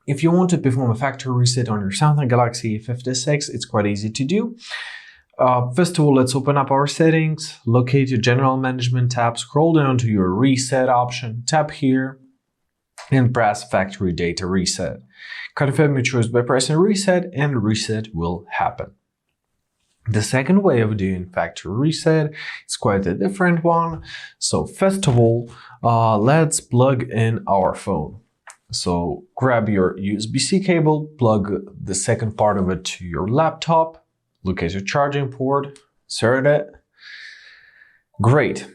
If you want to perform a factory reset on your Samsung Galaxy A56, it's quite easy to do. First of all, let's open up our settings, locate your General Management tab, scroll down to your Reset option, tap here, and press Factory Data Reset. Confirm your choice by pressing Reset, and reset will happen. The second way of doing factory reset is quite a different one. So first of all, let's plug in our phone. So grab your USB-C cable, plug the second part of it to your laptop, look at your charging port, insert it. Great.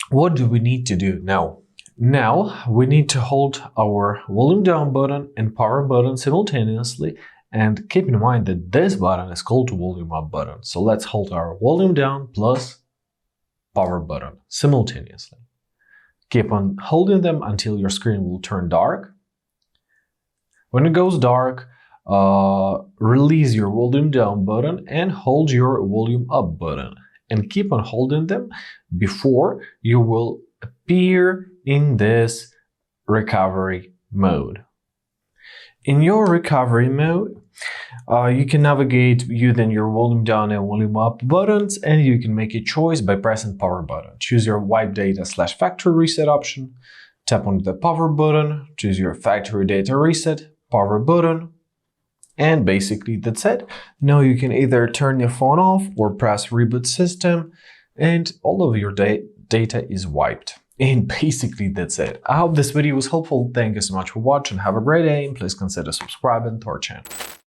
What do we need to do now? Now we need to hold our volume down button and power button simultaneously, and keep in mind that this button is called volume up button. So let's hold our volume down plus power button simultaneously. Keep on holding them until your screen will turn dark. When it goes dark, release your volume down button and hold your volume up button. And keep on holding them before you will appear in this recovery mode. In your recovery mode, you can navigate using your volume down and volume up buttons, and you can make a choice by pressing power button. Choose your wipe data / factory reset option, tap on the power button, choose your factory data reset, power button, and basically that's it. Now you can either turn your phone off or press reboot system, and all of your data is wiped. And basically that's it. I hope this video was helpful. Thank you so much for watching. Have a great day, and please consider subscribing to our channel.